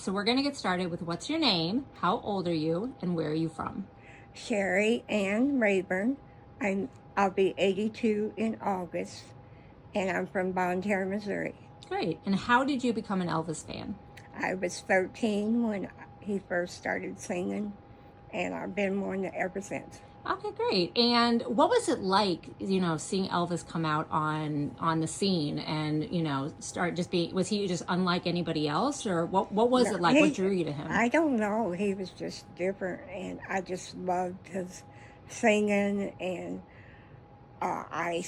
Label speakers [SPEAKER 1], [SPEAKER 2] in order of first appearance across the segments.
[SPEAKER 1] So we're going to get started with what's your name, how old are you, and where are you from?
[SPEAKER 2] Sherry Ann Rayburn. I'll be 82 in August, and I'm from Bonne Terre, Missouri.
[SPEAKER 1] Great. And how did you become an Elvis fan?
[SPEAKER 2] I was 13 when he first started singing, and I've been one ever since.
[SPEAKER 1] Okay, great. And what was it like, seeing Elvis come out on the scene and, start just being, was he just unlike anybody else, or what was
[SPEAKER 2] No,
[SPEAKER 1] it like? What drew you to him?
[SPEAKER 2] I don't know. He was just different, and I just loved his singing. And I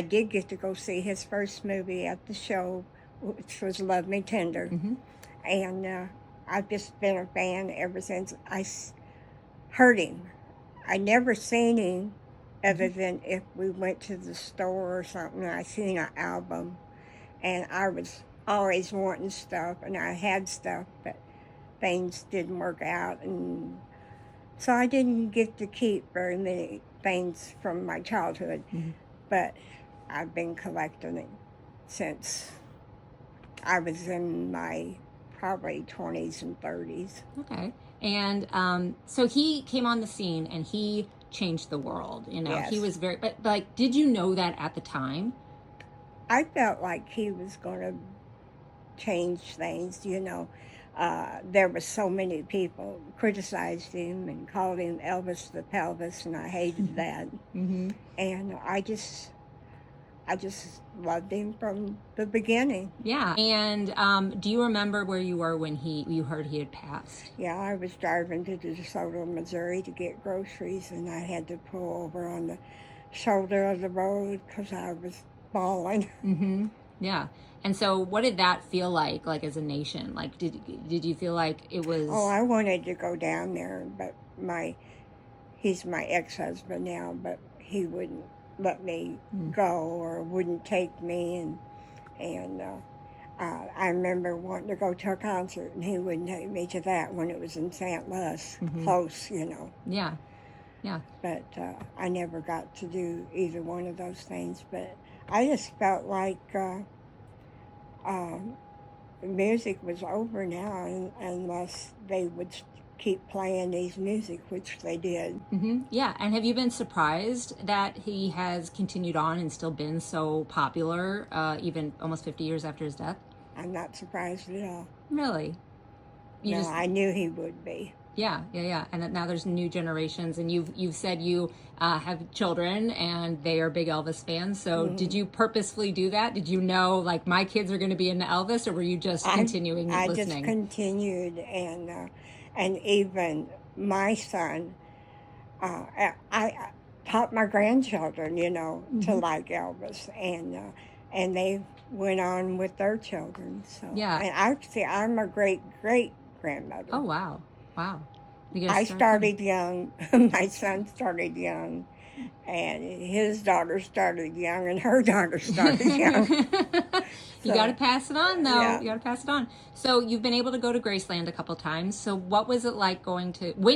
[SPEAKER 2] did get to go see his first movie at the show, which was Love Me Tender.
[SPEAKER 1] Mm-hmm.
[SPEAKER 2] And I've just been a fan ever since heard him. I never seen him other than if we went to the store or something. I seen an album, and I was always wanting stuff, and I had stuff, but things didn't work out, and so I didn't get to keep very many things from my childhood.
[SPEAKER 1] Mm-hmm.
[SPEAKER 2] But I've been collecting it since I was in my probably 20s and 30s.
[SPEAKER 1] Okay. And so he came on the scene and he changed the world.
[SPEAKER 2] Yes.
[SPEAKER 1] He was but like, did you know that at the time?
[SPEAKER 2] I felt like he was going to change things. There were so many people criticized him and called him Elvis the Pelvis, and I hated that.
[SPEAKER 1] Mm-hmm.
[SPEAKER 2] And I just loved him from the beginning.
[SPEAKER 1] Yeah. And do you remember where you were when you heard he had passed?
[SPEAKER 2] Yeah, I was driving to DeSoto, Missouri to get groceries, and I had to pull over on the shoulder of the road because I was bawling.
[SPEAKER 1] Mm-hmm. Yeah. And so what did that feel like as a nation? Like, did you feel like it was...
[SPEAKER 2] Oh, I wanted to go down there, but he's my ex-husband now, but he wouldn't let me go or wouldn't take me, and I remember wanting to go to a concert, and he wouldn't take me to that when it was in St. Louis, close,
[SPEAKER 1] Yeah, yeah.
[SPEAKER 2] But I never got to do either one of those things, but I just felt like music was over now unless they would keep playing these music, which they did.
[SPEAKER 1] Mm-hmm. Yeah. And have you been surprised that he has continued on and still been so popular, even almost 50 years after his death?
[SPEAKER 2] I'm not surprised at all.
[SPEAKER 1] Really?
[SPEAKER 2] I knew he would be.
[SPEAKER 1] Yeah. And now there's new generations, and you've said you have children, and they are big Elvis fans. So did you purposefully do that? Did you know, like, my kids are going to be into Elvis, or were you just continuing listening?
[SPEAKER 2] I just continued, and even my son, I taught my grandchildren, to like Elvis, and they went on with their children. So
[SPEAKER 1] yeah,
[SPEAKER 2] and I'm a great grandmother.
[SPEAKER 1] Oh wow.
[SPEAKER 2] I started young. My son started young, and his daughter started young, and her daughter started young.
[SPEAKER 1] You got to pass it on, though.
[SPEAKER 2] Yeah.
[SPEAKER 1] You got to pass it on. So you've been able to go to Graceland a couple times. So what was it like when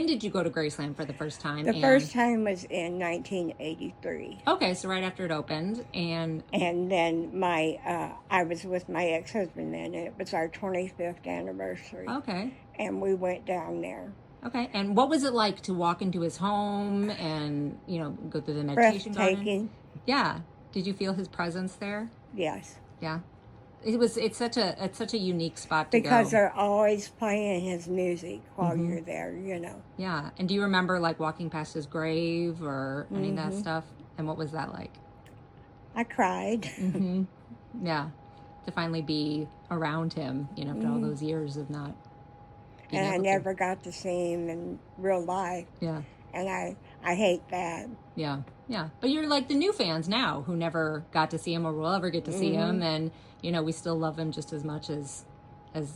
[SPEAKER 1] did you go to Graceland for the first time?
[SPEAKER 2] The first time was in 1983.
[SPEAKER 1] Okay, so right after it opened. And
[SPEAKER 2] then I was with my ex-husband then, and it was our 25th anniversary.
[SPEAKER 1] Okay.
[SPEAKER 2] And we went down there.
[SPEAKER 1] Okay, and what was it like to walk into his home and, go through the meditation garden?
[SPEAKER 2] Breathtaking.
[SPEAKER 1] Yeah. Did you feel his presence there?
[SPEAKER 2] Yes.
[SPEAKER 1] Yeah. It's such a unique spot to go.
[SPEAKER 2] Because they're always playing his music while you're there,
[SPEAKER 1] Yeah. And do you remember, like, walking past his grave or any of that stuff? And what was that like?
[SPEAKER 2] I cried.
[SPEAKER 1] Yeah. To finally be around him, after all those years of not being
[SPEAKER 2] And I
[SPEAKER 1] able
[SPEAKER 2] never got to see him in real life.
[SPEAKER 1] Yeah.
[SPEAKER 2] And I hate that.
[SPEAKER 1] Yeah. But you're like the new fans now who never got to see him or will ever get to see him. And, we still love him just as much as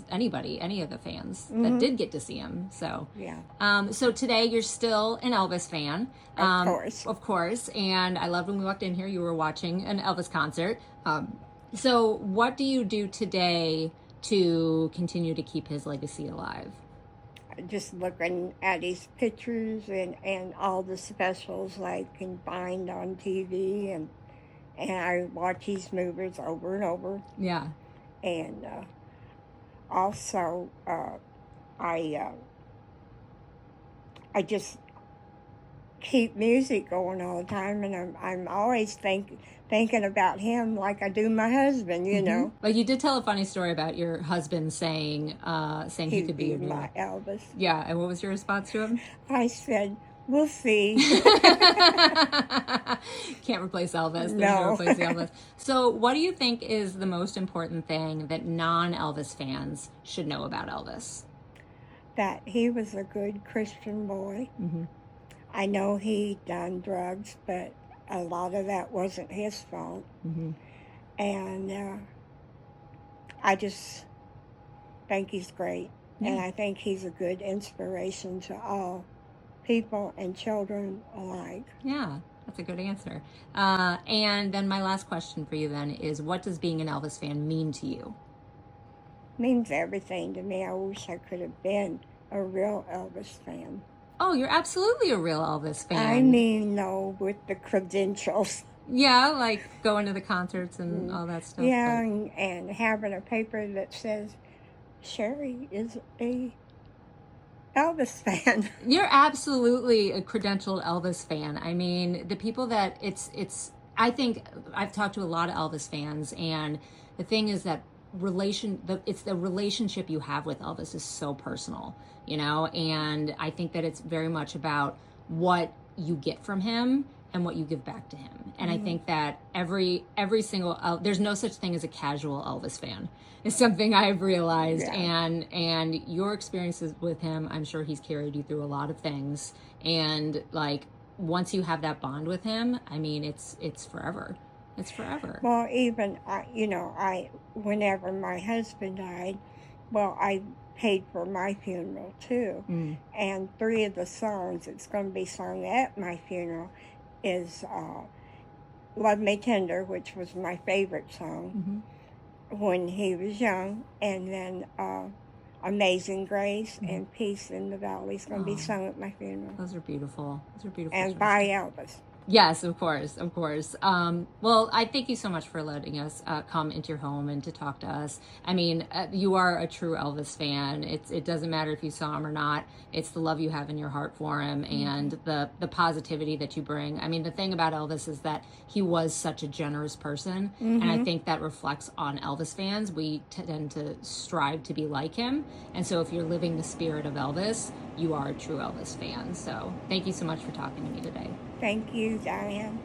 [SPEAKER 1] any of the fans that did get to see him. So,
[SPEAKER 2] yeah.
[SPEAKER 1] So today you're still an Elvis fan.
[SPEAKER 2] Of
[SPEAKER 1] course. And I loved when we walked in here, you were watching an Elvis concert. So what do you do today to continue to keep his legacy alive?
[SPEAKER 2] Just looking at his pictures and all the specials I can find on TV, and I watch his movies over and over.
[SPEAKER 1] Yeah.
[SPEAKER 2] And also, I just keep music going all the time, and I'm always thinking about him like I do my husband. You know,
[SPEAKER 1] But you did tell a funny story about your husband saying he
[SPEAKER 2] he'd
[SPEAKER 1] could be
[SPEAKER 2] be
[SPEAKER 1] your new.
[SPEAKER 2] my Elvis.
[SPEAKER 1] Yeah, and what was your response to him?
[SPEAKER 2] I said, "We'll see."
[SPEAKER 1] Can't replace Elvis. There's no
[SPEAKER 2] No.
[SPEAKER 1] replacing Elvis. So, what do you think is the most important thing that non-Elvis fans should know about Elvis?
[SPEAKER 2] That he was a good Christian boy. I know he done drugs, but a lot of that wasn't his fault. And I just think he's great. And I think he's a good inspiration to all people and children alike.
[SPEAKER 1] Yeah, that's a good answer. And then my last question for you then is, what does being an Elvis fan mean to you?
[SPEAKER 2] Means everything to me. I wish I could have been a real Elvis fan.
[SPEAKER 1] Oh, you're absolutely a real Elvis fan.
[SPEAKER 2] I mean, no, with the credentials.
[SPEAKER 1] Yeah, like going to the concerts and all that stuff.
[SPEAKER 2] Yeah, and having a paper that says Sherry is a Elvis fan.
[SPEAKER 1] You're absolutely a credentialed Elvis fan. I mean, the people that I think I've talked to a lot of Elvis fans, and the thing is that it's the relationship you have with Elvis is so personal, and I think that it's very much about what you get from him and what you give back to him. And I think that every single there's no such thing as a casual Elvis fan. It's something I've realized.
[SPEAKER 2] Yeah.
[SPEAKER 1] And your experiences with him, I'm sure he's carried you through a lot of things. And like once you have that bond with him, I mean, it's forever. It's forever.
[SPEAKER 2] Well, even whenever my husband died, well, I paid for my funeral too. And 3 of the songs that's going to be sung at my funeral is Love Me Tender, which was my favorite song when he was young, and then Amazing Grace and Peace in the Valley is going to be sung at my funeral.
[SPEAKER 1] Those are beautiful.
[SPEAKER 2] And by Elvis.
[SPEAKER 1] Yes, of course, of course. Well, I thank you so much for letting us come into your home and to talk to us. I mean, you are a true Elvis fan. It doesn't matter if you saw him or not. It's the love you have in your heart for him and the positivity that you bring. I mean, the thing about Elvis is that he was such a generous person, and I think that reflects on Elvis fans. We tend to strive to be like him, and so if you're living the spirit of Elvis, you are a true Elvis fan. So thank you so much for talking to me today.
[SPEAKER 2] Thank you, Diane.